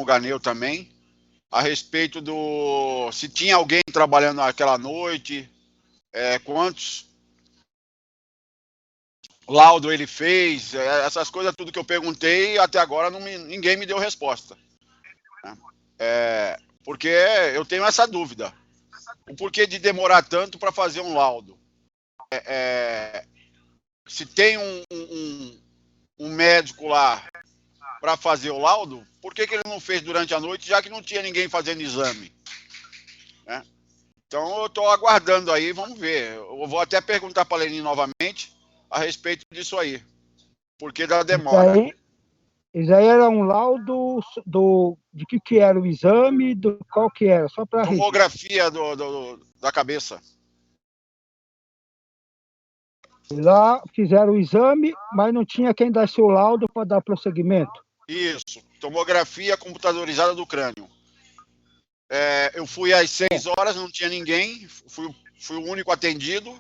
João Ganeu também, a respeito do se tinha alguém trabalhando naquela noite, quantos laudo ele fez, essas coisas tudo que eu perguntei, até agora ninguém me deu resposta. Porque eu tenho essa dúvida. O porquê de demorar tanto para fazer um laudo? Se tem um médico lá para fazer o laudo, por que ele não fez durante a noite, já que não tinha ninguém fazendo exame? Né? Então eu estou aguardando aí, vamos ver. Eu vou até perguntar para a Leni novamente a respeito disso aí. Por que da demora? Isso aí era um laudo de que era o exame, qual que era? Só para tomografia da cabeça. Lá fizeram o exame, mas não tinha quem desse o laudo para dar prosseguimento. Isso, tomografia computadorizada do crânio. Eu fui às 6 horas, não tinha ninguém, fui o único atendido.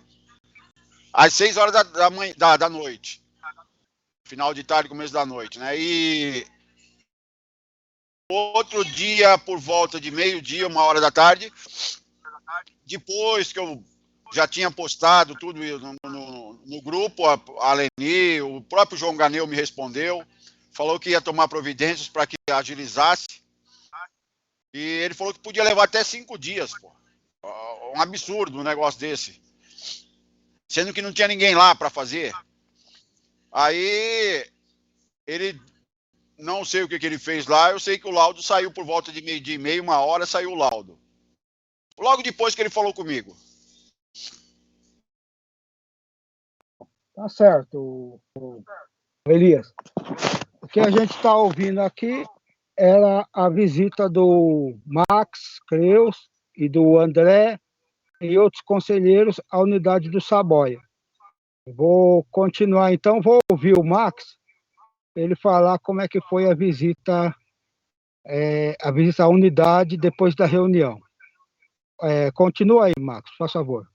Às 6 horas da noite. Final de tarde, começo da noite, né? E outro dia, por volta de meio-dia, 1h da tarde, depois que eu já tinha postado tudo no grupo, a Leni, o próprio João Ganeu me respondeu, falou que ia tomar providências para que agilizasse. E ele falou que podia levar até 5 dias, pô. Um absurdo um negócio desse. Sendo que não tinha ninguém lá para fazer. Aí, ele, não sei o que ele fez lá, eu sei que o laudo saiu por volta de meio-dia e meia, 1h, saiu o laudo. Logo depois que ele falou comigo. Tá certo, Elias. O que a gente está ouvindo aqui era a visita do Max Creus e do André e outros conselheiros à unidade do Saboia. Vou continuar, então, vou ouvir o Max, ele falar como é que foi a visita à unidade depois da reunião. Continua aí, Max, por favor.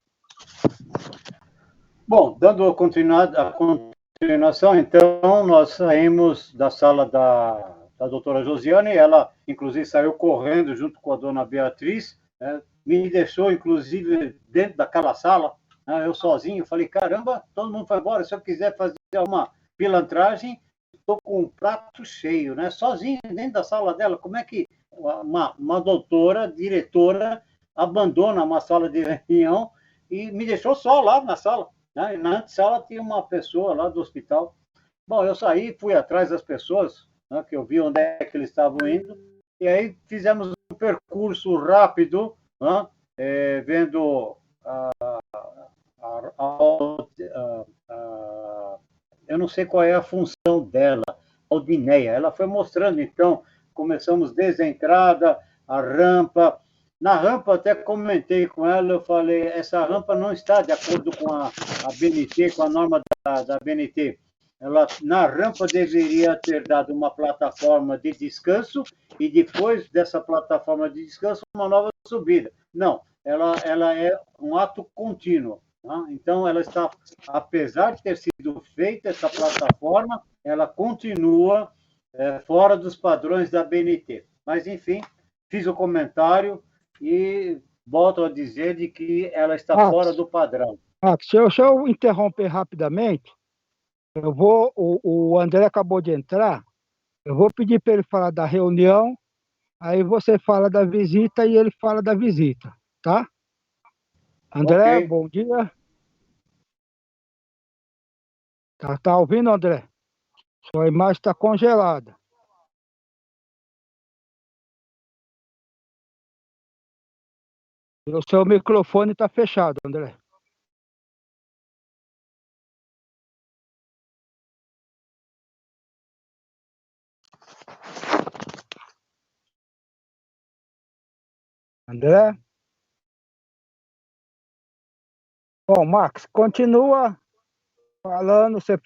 Bom, dando a continuação, então, nós saímos da sala da doutora Josiane, ela, inclusive, saiu correndo junto com a dona Beatriz, né, me deixou, inclusive, dentro daquela sala, né, eu sozinho, falei, caramba, todo mundo foi embora, se eu quiser fazer uma pilantragem, estou com um prato cheio, né, sozinho dentro da sala dela, como é que uma doutora, diretora, abandona uma sala de reunião e me deixou só lá na sala? Na antessala tinha uma pessoa lá do hospital. Bom, eu saí, fui atrás das pessoas, né, que eu vi onde é que eles estavam indo, e aí fizemos um percurso rápido, né, vendo eu não sei qual é a função dela, a Aldineia. Ela foi mostrando, então, começamos desde a entrada, a rampa. Na rampa, até comentei com ela, eu falei, essa rampa não está de acordo com a BNT, com a norma da BNT. Ela, na rampa, deveria ter dado uma plataforma de descanso e depois dessa plataforma de descanso, uma nova subida. Não, ela é um ato contínuo. Tá? Então, ela está, apesar de ter sido feita essa plataforma, ela continua fora dos padrões da BNT. Mas, enfim, fiz o comentário e volto a dizer de que ela está fora do padrão. Se eu interromper rapidamente, o André acabou de entrar, eu vou pedir para ele falar da reunião, aí você fala da visita e ele fala da visita, tá? André, okay. Bom dia. Tá ouvindo, André? Sua imagem está congelada. O seu microfone está fechado, André. André? Bom, Max, continua falando. Você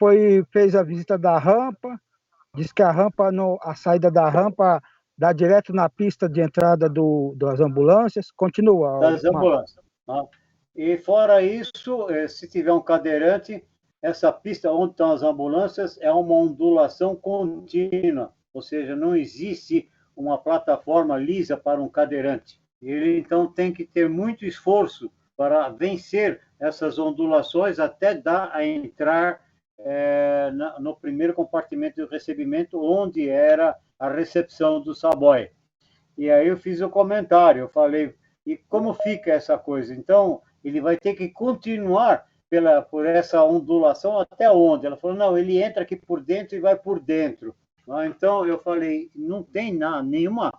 fez a visita da rampa, diz que a saída da rampa dá direto na pista de entrada das ambulâncias. Continua. Das ambulâncias. E fora isso, se tiver um cadeirante, essa pista onde estão as ambulâncias é uma ondulação contínua, ou seja, não existe uma plataforma lisa para um cadeirante. Ele, então, tem que ter muito esforço para vencer essas ondulações até dar a entrar no primeiro compartimento de recebimento, onde era a recepção do Savoy. E aí eu fiz o comentário, eu falei, e como fica essa coisa? Então, ele vai ter que continuar por essa ondulação até onde? Ela falou, não, ele entra aqui por dentro e vai por dentro. Então, eu falei, não tem nenhuma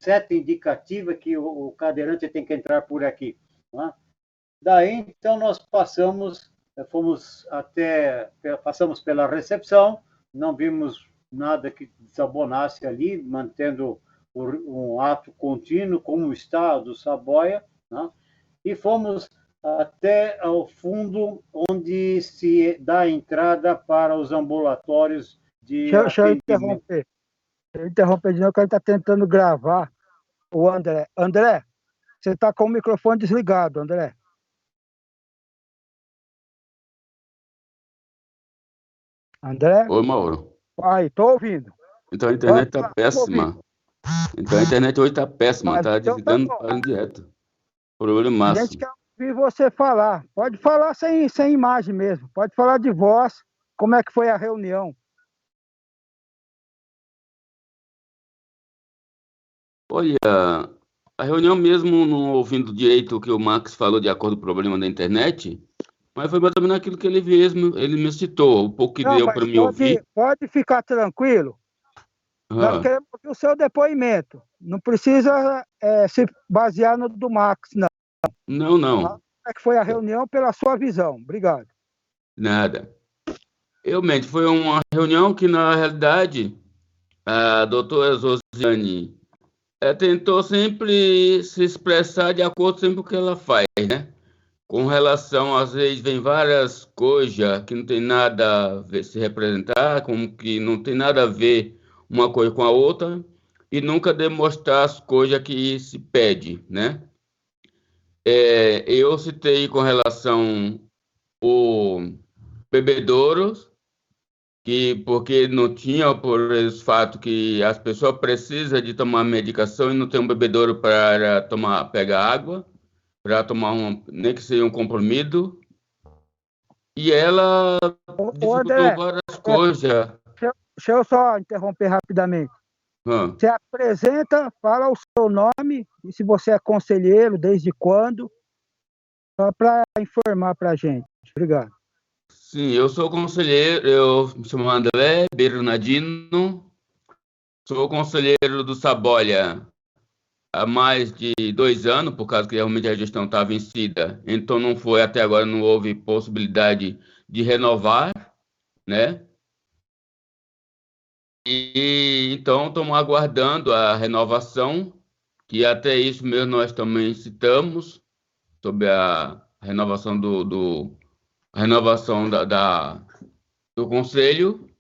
seta indicativa que o cadeirante tem que entrar por aqui. Daí, então, nós passamos pela recepção, não vimos nada que desabonasse ali, mantendo um ato contínuo, como está do Saboia, e fomos até ao fundo, onde se dá entrada para os ambulatórios de Deixa eu atendimento. interromper. Deixa eu interromper de novo, que ele está tentando gravar o André. André, você está com o microfone desligado, André. André? Oi, Mauro. Aí, estou ouvindo. Então a internet tá Vamos péssima. Então a internet hoje tá péssima, Mas tá então tá desligando, bom. parando direto. A gente Problemaço. quer ouvir você falar. Pode falar sem imagem mesmo. Pode falar de voz. Como é que foi a reunião? Olha, a reunião mesmo, não ouvindo direito o que o Max falou de acordo com o problema da internet, mas foi mais ou menos aquilo que ele me citou, o pouco que Não, deu mas para me ouvir. pode ficar tranquilo. Nós Ah, queremos ouvir o seu depoimento. Não precisa se basear no do Max, não. não, não, Como é que foi a reunião pela sua visão? Obrigado. nada. Realmente, foi uma reunião que, na realidade, a doutora Josiane tentou sempre se expressar de acordo sempre com o que ela faz, né? Com relação, às vezes, vem várias coisas que não tem nada a ver se representar, como que não tem nada a ver uma coisa com a outra, e nunca demonstrar as coisas que se pede, né? Eu citei com relação ao bebedouros, que porque não tinha, por esse fato que as pessoas precisam de tomar medicação e não tem um bebedouro para pegar água, para tomar nem que seja um comprimido. E ela Ô dificultou André, várias coisas. deixa eu só interromper rapidamente. Ah, Você apresenta, fala o seu nome e se você é conselheiro, desde quando, só para informar para a gente. Obrigado. sim, eu sou conselheiro, eu me chamo André Bernardino, sou conselheiro do Saboia há mais de 2 anos, por causa que realmente a gestão está vencida, então não foi, até agora não houve possibilidade de renovar, né? E então estamos aguardando a renovação, que até isso mesmo nós também citamos, sobre a renovação a renovação do conselho.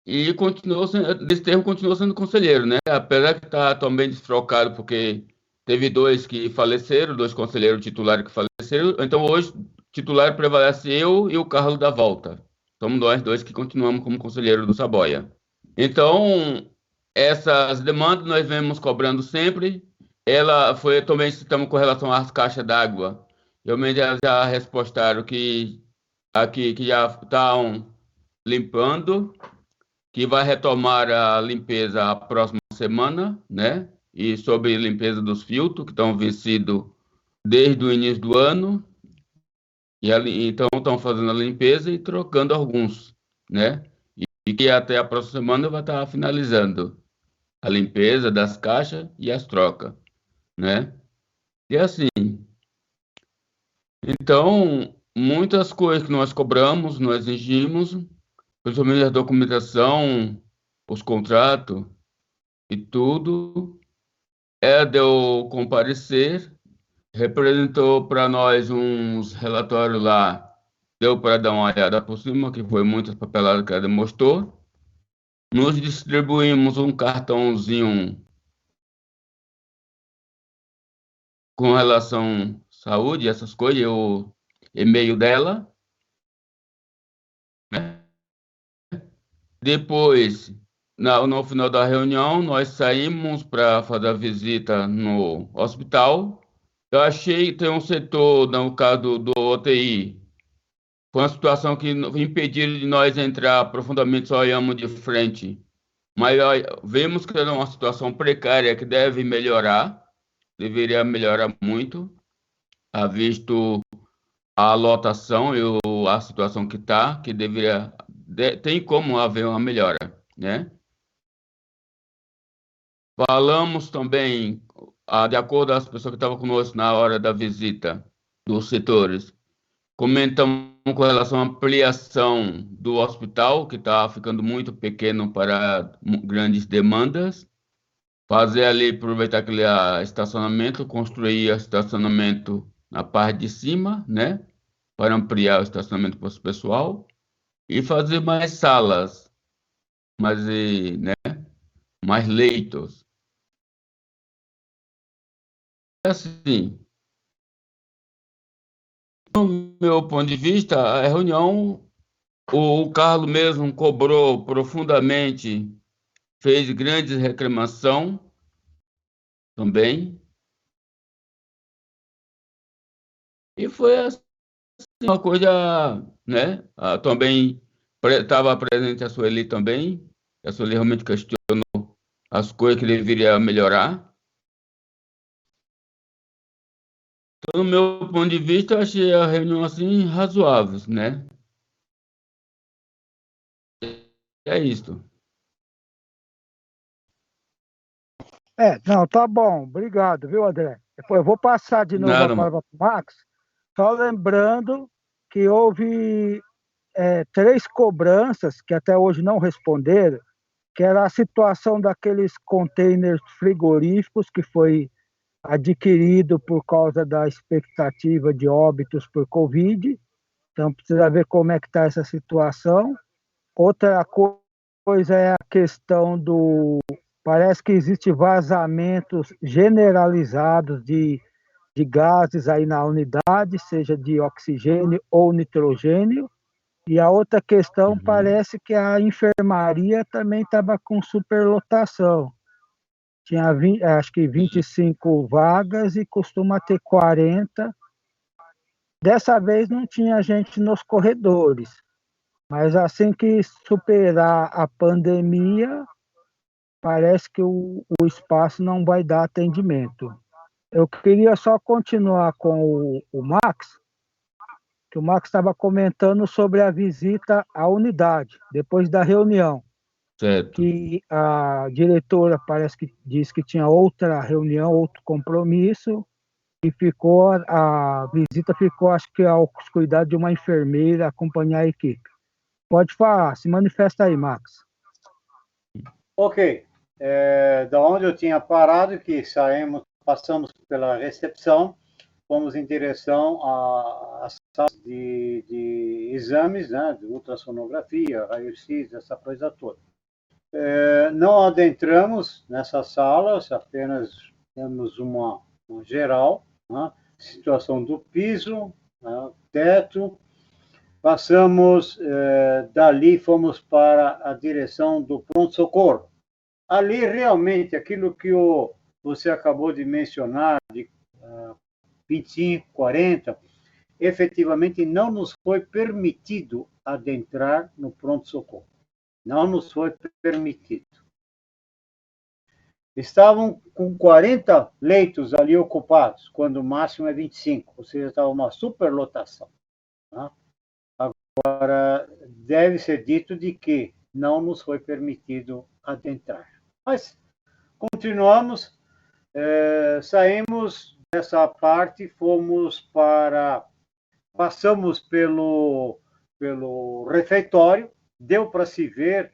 E continuou sendo, desse termo continuou sendo conselheiro, né? Apesar que está atualmente desfalcado, porque teve dois que faleceram, dois conselheiros titulares que faleceram. Então hoje titular prevalece eu e o Carlos da Volta. Somos nós dois que continuamos como conselheiro do Saboia. Então, essas demandas nós vemos cobrando sempre. Ela foi também citamos com relação às caixas d'água. Realmente elas já respostaram que aqui que já estão limpando, que vai retomar a limpeza a próxima semana, né? E sobre limpeza dos filtros que estão vencidos desde o início do ano. E então estão fazendo a limpeza e trocando alguns, né? E que até a próxima semana vai estar finalizando a limpeza das caixas e as trocas, né? E assim, então, muitas coisas que nós cobramos, nós exigimos, principalmente a documentação, os contratos e tudo, deu comparecer, representou para nós uns relatórios lá, deu para dar uma olhada por cima, que foi muitas papeladas que ela demonstrou. Nos distribuímos um cartãozinho com relação à saúde, essas coisas, o e-mail dela, né? Depois, no final da reunião, nós saímos para fazer a visita no hospital. Eu achei que tem um setor, no caso do UTI, foi uma situação que impediu de nós entrar profundamente, só olhamos de frente. Mas vemos que era uma situação precária que deve melhorar, deveria melhorar muito, visto a lotação e a situação que está, que deveria, tem como haver uma melhora, né? Falamos também, de acordo com as pessoas que estavam conosco na hora da visita dos setores, comentamos com relação à ampliação do hospital, que está ficando muito pequeno para grandes demandas. Fazer ali, aproveitar aquele estacionamento, construir estacionamento na parte de cima, né? Para ampliar o estacionamento para o pessoal. E fazer mais salas, né? Mais leitos. Assim, do meu ponto de vista, a reunião, o Carlos mesmo cobrou profundamente, fez grandes reclamações também. E foi assim, uma coisa, né? Também estava presente a Sueli também. A Sueli realmente questionou as coisas que deveria melhorar. Então, no meu ponto de vista, eu achei a reunião assim razoável, né? É isso. Não, tá bom, obrigado, viu, André? Depois eu vou passar de novo a Nada, mano. palavra para o Max, só lembrando que houve 3 cobranças que até hoje não responderam, que era a situação daqueles containers frigoríficos que foi adquirido por causa da expectativa de óbitos por Covid. Então, precisa ver como é que está essa situação. Outra coisa é a questão do... Parece que existe vazamentos generalizados de gases aí na unidade, seja de oxigênio ou nitrogênio. E a outra questão, parece que a enfermaria também estava com superlotação. Tinha, acho que 25 vagas e costuma ter 40. Dessa vez não tinha gente nos corredores, mas assim que superar a pandemia, parece que o espaço não vai dar atendimento. Eu queria só continuar com o Max, que o Max estava comentando sobre a visita à unidade, depois da reunião, Certo. que a diretora parece que disse que tinha outra reunião, outro compromisso, e a visita ficou, acho que, aos cuidados de uma enfermeira acompanhar a equipe. Pode falar, se manifesta aí, Max. Ok. Da onde eu tinha parado, que passamos pela recepção, fomos em direção às salas de exames, né, de ultrassonografia, raio-x, essa coisa toda. Não adentramos nessas salas, apenas temos uma geral, né, situação do piso, né, teto. Passamos dali, fomos para a direção do pronto-socorro. Ali, realmente, aquilo que você acabou de mencionar, de 25, 40, efetivamente não nos foi permitido adentrar no pronto-socorro. Não nos foi permitido. Estavam com 40 leitos ali ocupados, quando o máximo é 25, ou seja, estava uma superlotação. Tá? Agora, deve ser dito de que não nos foi permitido adentrar. Mas continuamos, saímos dessa parte, passamos pelo refeitório, deu para se ver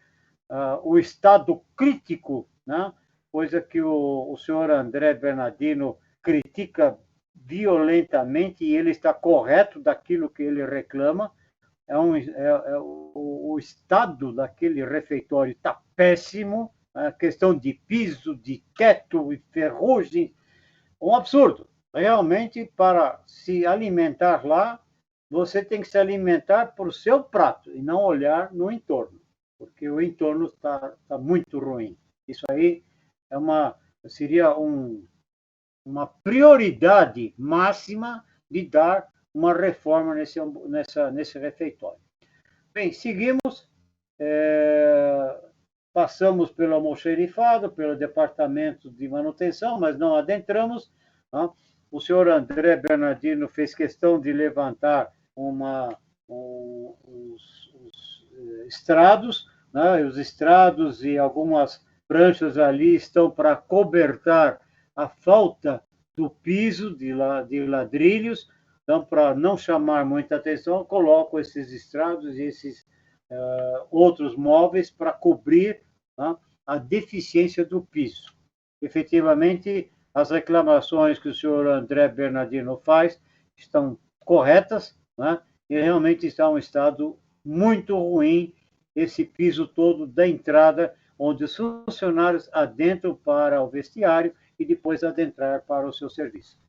o estado crítico, né? Coisa que o senhor André Bernardino critica violentamente, e ele está correto daquilo que ele reclama. O estado daquele refeitório está péssimo, a questão de piso, de teto e ferrugem, um absurdo. Realmente, para se alimentar lá, você tem que se alimentar por seu prato e não olhar no entorno. porque o entorno está muito ruim. Isso aí seria uma prioridade máxima de dar uma reforma nesse refeitório. Bem, seguimos, passamos pelo almoxerifado, pelo departamento de manutenção, mas não adentramos. Tá? O senhor André Bernardino fez questão de levantar os estrados, né? Os estrados e algumas pranchas ali estão para cobertar a falta do piso de ladrilhos. Então, para não chamar muita atenção, coloco esses estrados e esses outros móveis para cobrir, tá, a deficiência do piso. Efetivamente, as reclamações que o senhor André Bernardino faz estão corretas, né? E realmente está um estado muito ruim esse piso todo da entrada, onde os funcionários adentram para o vestiário e depois adentrar para o seu serviço.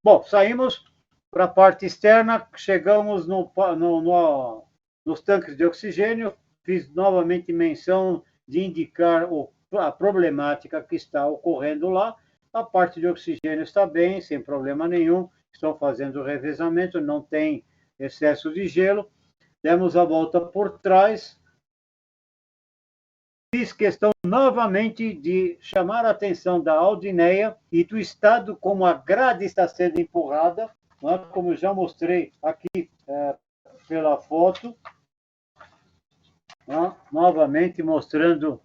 Bom, saímos para a parte externa, chegamos nos tanques de oxigênio, fiz novamente menção de indicar a problemática que está ocorrendo lá. A parte de oxigênio está bem, sem problema nenhum, estão fazendo o revezamento, não tem excesso de gelo. Demos a volta por trás. Fiz questão novamente de chamar a atenção da Aldineia e do estado como a grade está sendo empurrada, como já mostrei aqui pela foto, novamente mostrando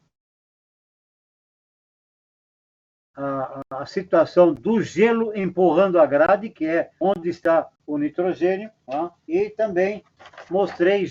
a situação do gelo empurrando a grade, que é onde está o nitrogênio, e também mostrei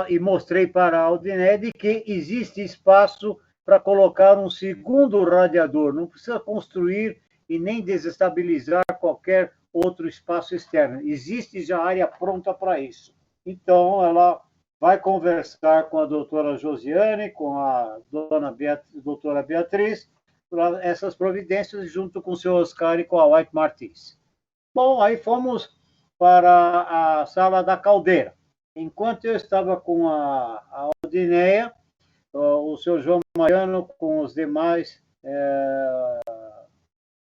e mostrei para a Aldineia de que existe espaço para colocar um segundo radiador, não precisa construir e nem desestabilizar qualquer outro espaço externo, existe já área pronta para isso. Então, ela vai conversar com a doutora Josiane, com a doutora Beatriz, para essas providências, junto com o senhor Oscar e com a White Martins. Bom, aí fomos para a sala da caldeira. Enquanto eu estava com a Aldineia, o senhor João Mariano, com os demais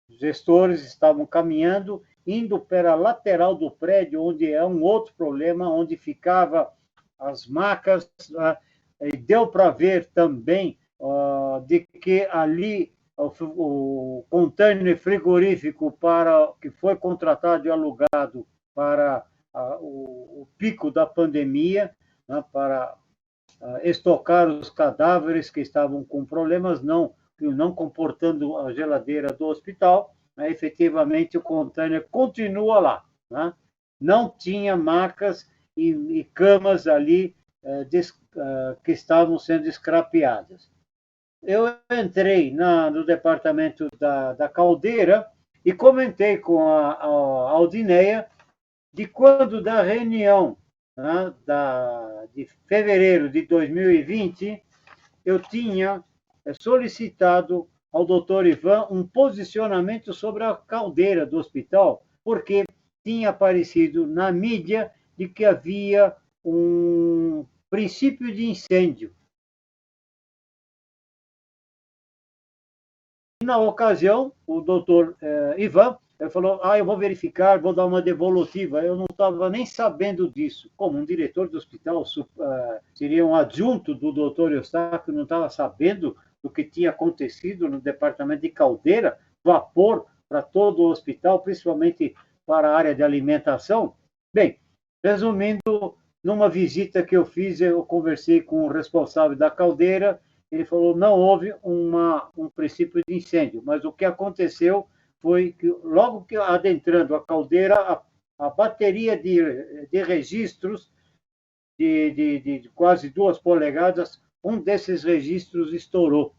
gestores, estavam caminhando, indo para a lateral do prédio, onde é um outro problema, onde ficava as macas, e deu para ver também de que ali o container frigorífico que foi contratado e alugado para o pico da pandemia, para estocar os cadáveres que estavam com problemas, não comportando a geladeira do hospital, efetivamente o container continua lá. Não tinha macas e camas ali que estavam sendo escrapeadas. Eu entrei no departamento da caldeira e comentei com a Aldineia de quando da reunião de fevereiro de 2020, eu tinha solicitado ao doutor Ivan um posicionamento sobre a caldeira do hospital, porque tinha aparecido na mídia de que havia um princípio de incêndio. Na ocasião, o doutor Ivan falou, eu vou verificar, vou dar uma devolutiva. Eu não estava nem sabendo disso. Como um diretor do hospital seria um adjunto do doutor Eustáquio, não estava sabendo do que tinha acontecido no departamento de caldeira, vapor para todo o hospital, principalmente para a área de alimentação. Bem, resumindo, numa visita que eu fiz, eu conversei com o responsável da caldeira. Ele falou, não houve um princípio de incêndio, mas o que aconteceu foi que, logo que adentrando a caldeira, a bateria de registros de quase 2 polegadas, um desses registros estourou.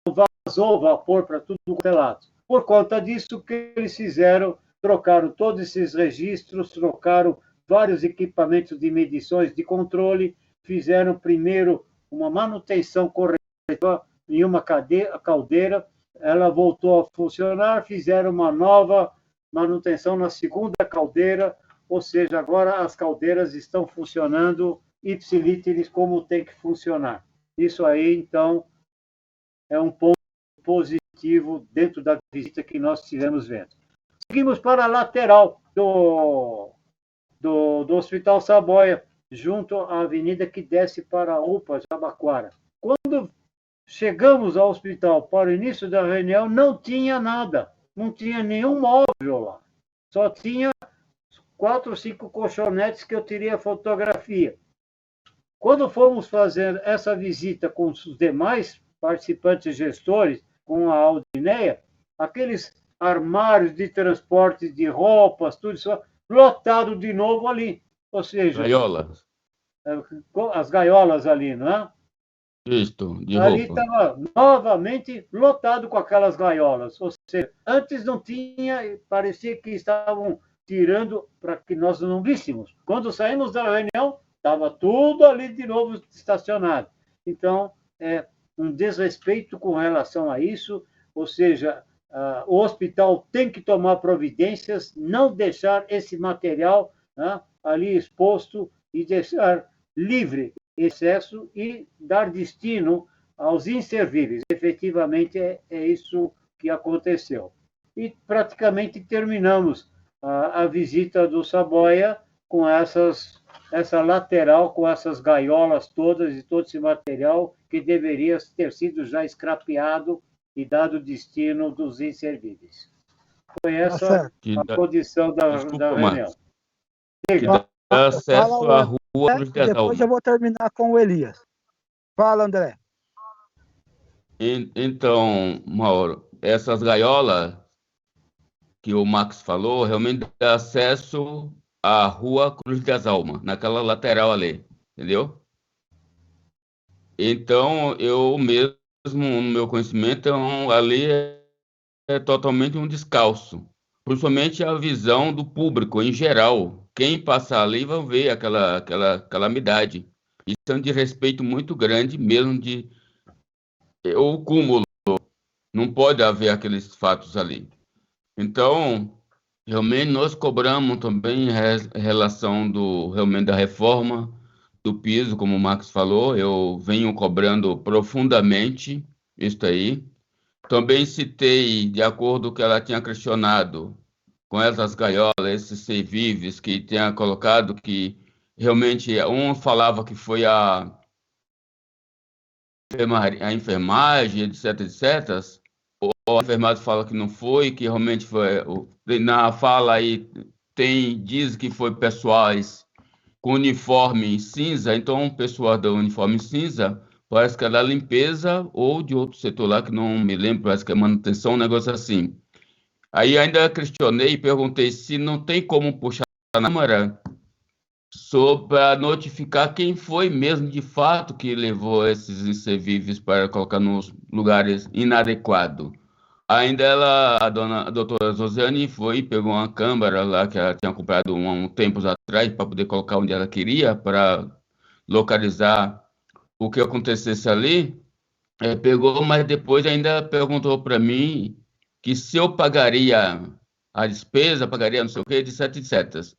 Vazou vapor para tudo quanto é lado. Por conta disso, o que eles fizeram? Trocaram todos esses registros, trocaram vários equipamentos de medições de controle, fizeram primeiro uma manutenção corretiva em uma caldeira, ela voltou a funcionar, fizeram uma nova manutenção na segunda caldeira, ou seja, agora as caldeiras estão funcionando ipsilíteres como tem que funcionar. Isso aí, então, é um ponto positivo dentro da visita que nós tivemos vendo. Seguimos para a lateral do Hospital Saboia, junto à avenida que desce para a UPA Jabaquara. Quando chegamos ao hospital para o início da reunião, não tinha nada, não tinha nenhum móvel lá. Só tinha 4 ou 5 colchonetes que eu tirei a fotografia. Quando fomos fazer essa visita com os demais participantes gestores, com a Aldineia, aqueles armários de transporte de roupas, tudo isso, lotado de novo ali. Ou seja, Gaiolas. as gaiolas ali, não é? Isto, de Ali roupa. estava novamente lotado com aquelas gaiolas. Ou seja, antes não tinha, parecia que estavam tirando para que nós não víssemos. Quando saímos da reunião, estava tudo ali de novo estacionado. Então, é um desrespeito com relação a isso, ou seja, o hospital tem que tomar providências, não deixar esse material, né, ali exposto e deixar livre excesso e dar destino aos inservíveis. Efetivamente, é isso que aconteceu. E praticamente terminamos a visita do Saboia com essa lateral, com essas gaiolas todas e todo esse material que deveria ter sido já escrapeado e dado destino dos inservíveis. Foi essa a condição da reunião. Max. Que dá acesso à rua Cruz das Depois eu vou terminar com o Elias. Fala, André. Então, Mauro, essas gaiolas que o Max falou, realmente dá acesso à rua Cruz das Almas, naquela lateral ali, entendeu? Então, eu mesmo, no meu conhecimento, ali é totalmente um descalço. Principalmente a visão do público em geral. Quem passar ali vai ver aquela calamidade. Isso é um desrespeito muito grande, mesmo de o cúmulo. Não pode haver aqueles fatos ali. Então, realmente nós cobramos também em relação realmente da reforma do piso, como o Marcos falou, eu venho cobrando profundamente isso aí. Também citei, de acordo com o que ela tinha questionado, com essas gaiolas, esses serviços que tinha colocado, que realmente um falava que foi a enfermagem, etc, etc, ou a enfermagem fala que não foi, que realmente foi, na fala aí diz que foi pessoais com uniforme cinza, então o pessoal do uniforme cinza parece que é da limpeza ou de outro setor lá, que não me lembro, parece que é manutenção, um negócio assim. Aí ainda questionei e perguntei se não tem como puxar a Câmara para notificar quem foi mesmo de fato que levou esses inservíveis para colocar nos lugares inadequados. Ainda a doutora Josiane foi e pegou uma câmera lá que ela tinha comprado um tempo atrás para poder colocar onde ela queria, para localizar o que acontecesse ali. Pegou, mas depois ainda perguntou para mim que se eu pagaria a despesa, pagaria não sei o quê, etc, etc.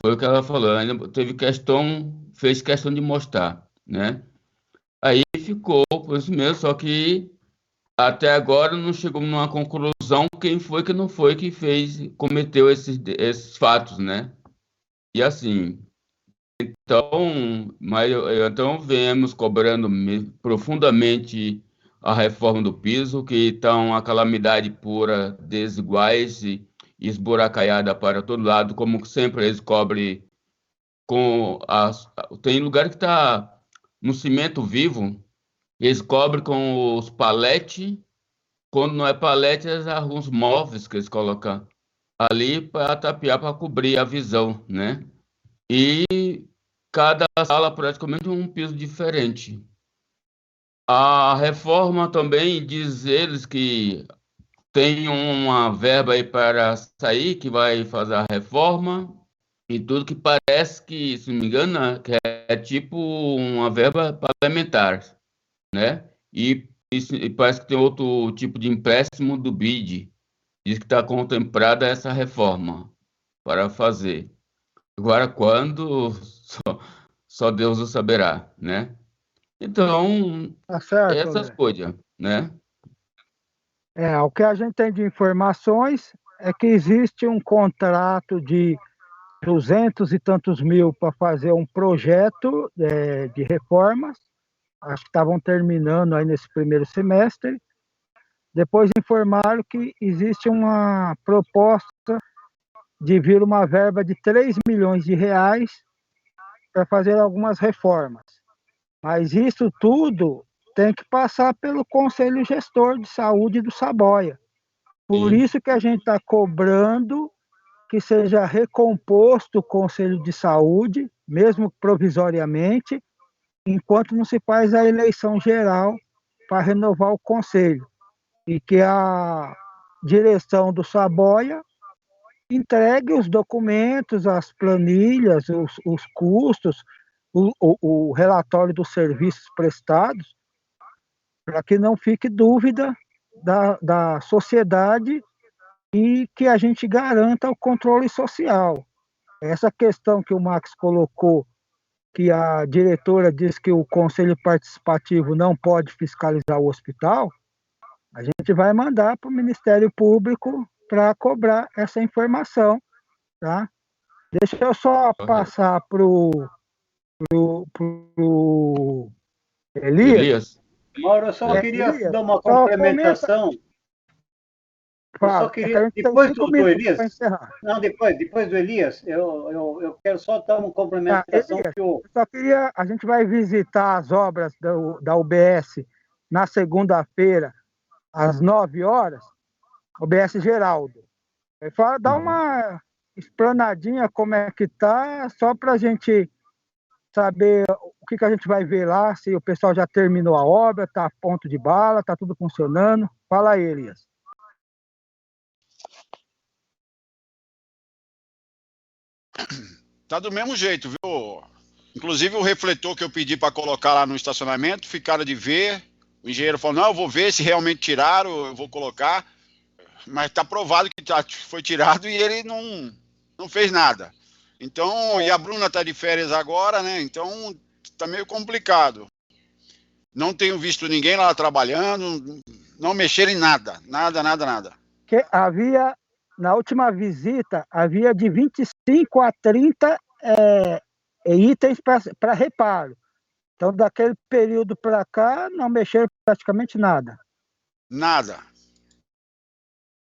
Foi o que ela falou. Ainda fez questão de mostrar, né? Aí ficou por isso mesmo, só que até agora não chegamos numa conclusão quem foi que não foi que cometeu esses fatos, né? E assim, então viemos cobrando profundamente a reforma do piso, que está uma calamidade pura, desiguais e esburacaiada para todo lado, como sempre eles cobrem tem lugar que está no cimento vivo, eles cobrem com os paletes. Quando não é palete, é alguns móveis que eles colocam ali para tapear, para cobrir a visão, né? E cada sala praticamente um piso diferente. A reforma também diz eles que tem uma verba aí para sair, que vai fazer a reforma, e tudo que parece que, se não me engano, que é tipo uma verba parlamentar, né? E parece que tem outro tipo de empréstimo do BID. Diz que está contemplada essa reforma para fazer. Agora, quando só Deus o saberá, né? Então, Tá certo, essas André. coisas, né? O que a gente tem de informações é que existe um contrato de 200 e tantos mil para fazer um projeto de reformas. Acho que estavam terminando aí nesse primeiro semestre. Depois informaram que existe uma proposta de vir uma verba de 3 milhões de reais para fazer algumas reformas. Mas isso tudo tem que passar pelo Conselho Gestor de Saúde do Saboia. Por Sim. isso que a gente está cobrando que seja recomposto o Conselho de Saúde, mesmo provisoriamente, enquanto não se faz a eleição geral para renovar o Conselho. E que a direção do Saboia entregue os documentos, as planilhas, os custos, o relatório dos serviços prestados, para que não fique dúvida da sociedade e que a gente garanta o controle social. Essa questão que o Max colocou, que a diretora diz que o Conselho Participativo não pode fiscalizar o hospital, a gente vai mandar para o Ministério Público para cobrar essa informação, tá? Deixa eu só passar para o Elias. Elias? Mauro, eu só queria Elias, dar uma só comenta. complementação. Eu só Fala, é que a queria, gente tem depois 5 do minutos para Elias, encerrar. não, depois do Elias, eu quero só dar uma Tá, complementação Elias, que o. eu só queria. A gente vai visitar as obras da UBS na segunda-feira, às 9 horas, UBS Geraldo. Dá uma explanadinha como é que tá, só para a gente saber o que a gente vai ver lá, se o pessoal já terminou a obra, está a ponto de bala, está tudo funcionando. Fala aí, Elias. Tá do mesmo jeito, viu? Inclusive o refletor que eu pedi para colocar lá no estacionamento, ficaram de ver. O engenheiro falou: não, eu vou ver se realmente tiraram, eu vou colocar. Mas tá provado que foi tirado e ele não fez nada. Então, e a Bruna tá de férias agora, né? Então tá meio complicado. Não tenho visto ninguém lá trabalhando, não mexeram em nada, nada. Que na última visita, havia de 25 a 30 itens para reparo. Então, daquele período para cá, não mexeram praticamente nada. Nada.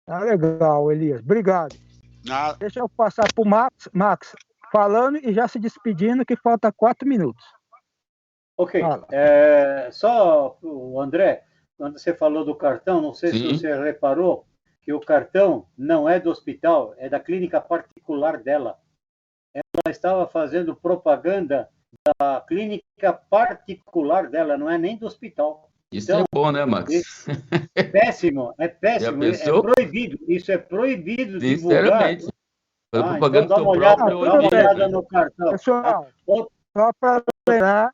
Tá legal, Elias. Obrigado. Nada. Deixa eu passar para o Max, falando e já se despedindo, que falta 4 minutos. Ok. Só o André, quando você falou do cartão, não sei se você reparou que o cartão não é do hospital, é da clínica particular dela. Ela estava fazendo propaganda da clínica particular dela, não é nem do hospital. Isso então, é bom, né, Max? É péssimo, é proibido. Isso é proibido divulgar. Propaganda então dá uma olhada no cartão. Pessoal, só para lembrar,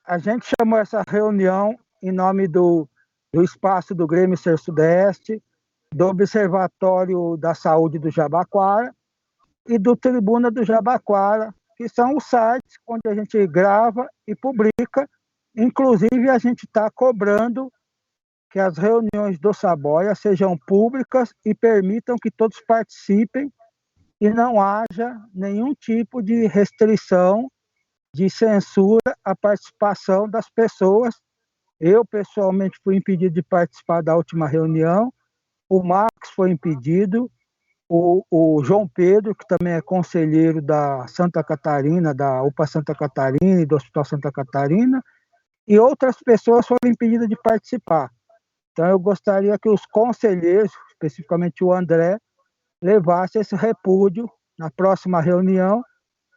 a gente chamou essa reunião em nome do Espaço do Grêmio Ser Sudeste, do Observatório da Saúde do Jabaquara e do Tribuna do Jabaquara, que são os sites onde a gente grava e publica. Inclusive, a gente está cobrando que as reuniões do Saboia sejam públicas e permitam que todos participem e não haja nenhum tipo de restrição, de censura à participação das pessoas. Eu, pessoalmente, fui impedido de participar da última reunião, o Max foi impedido, o João Pedro, que também é conselheiro da Santa Catarina, da UPA Santa Catarina e do Hospital Santa Catarina, e outras pessoas foram impedidas de participar. Então, eu gostaria que os conselheiros, especificamente o André, levassem esse repúdio na próxima reunião,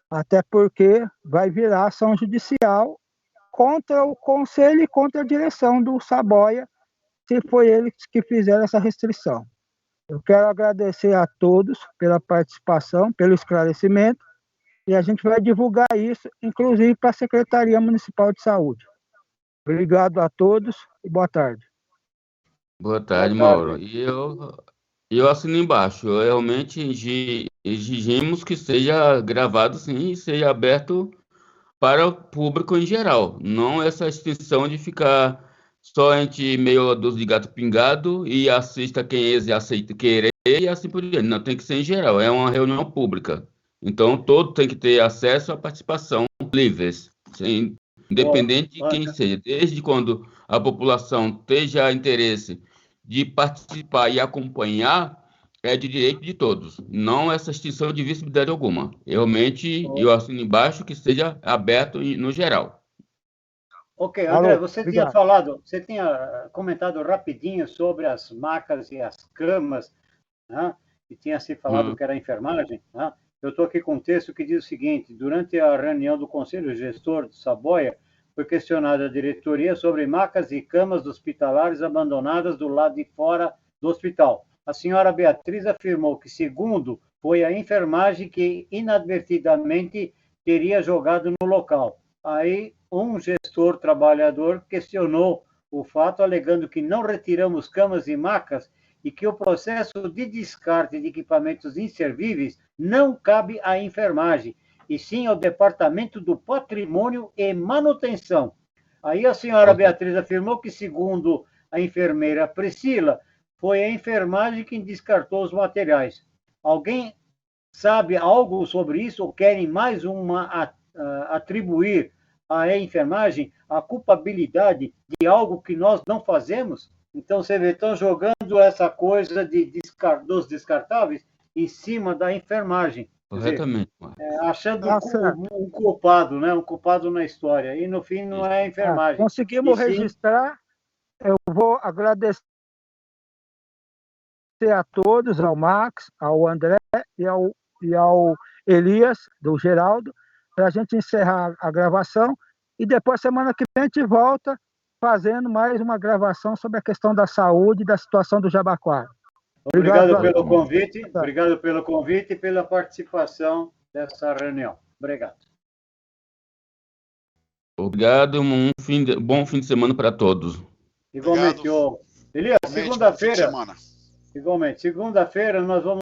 até porque vai virar ação judicial contra o conselho e contra a direção do Saboia, se foi eles que fizeram essa restrição. Eu quero agradecer a todos pela participação, pelo esclarecimento, e a gente vai divulgar isso, inclusive para a Secretaria Municipal de Saúde. Obrigado a todos e boa tarde. Boa tarde, Mauro. E eu assino embaixo. Realmente exigimos que seja gravado, sim, e seja aberto para o público em geral, não essa extensão de ficar só entre meio dúzia de gato pingado e assista quem aceita querer e assim por diante. Não, tem que ser em geral, é uma reunião pública. Então, todo tem que ter acesso à participação livres, independente de quem seja. Desde quando a população tenha interesse de participar e acompanhar, é de direito de todos, não essa extinção de visibilidade alguma. Realmente, eu assino embaixo que seja aberto no geral. Ok, André, Alô, você obrigado. tinha comentado rapidinho sobre as macas e as camas, né? E tinha se falado que era enfermagem, né? Eu estou aqui com um texto que diz o seguinte: durante a reunião do Conselho Gestor de Saboia, foi questionada a diretoria sobre macas e camas hospitalares abandonadas do lado de fora do hospital. A senhora Beatriz afirmou que, segundo, foi a enfermagem que inadvertidamente teria jogado no local. Aí, um gestor trabalhador questionou o fato, alegando que não retiramos camas e macas e que o processo de descarte de equipamentos inservíveis não cabe à enfermagem, e sim ao Departamento do Patrimônio e Manutenção. Aí a senhora Beatriz afirmou que, segundo a enfermeira Priscila, foi a enfermagem quem descartou os materiais. Alguém sabe algo sobre isso ou querem mais uma atribuir à enfermagem a culpabilidade de algo que nós não fazemos? Então, você vê, estão jogando essa coisa dos descartáveis em cima da enfermagem. Corretamente. Achando certo. um culpado, né? Um culpado na história. E, no fim, não é a enfermagem. Conseguimos E sim, registrar. Eu vou agradecer a todos, ao Max, ao André e ao Elias, do Geraldo, para a gente encerrar a gravação. E depois, semana que vem, a gente volta fazendo mais uma gravação sobre a questão da saúde e da situação do Jabaquara. obrigado pelo convite e pela participação dessa reunião. Obrigado. Obrigado, bom fim de semana para todos. Igualmente, Elias, Igualmente, bom fim de semana. segunda-feira nós vamos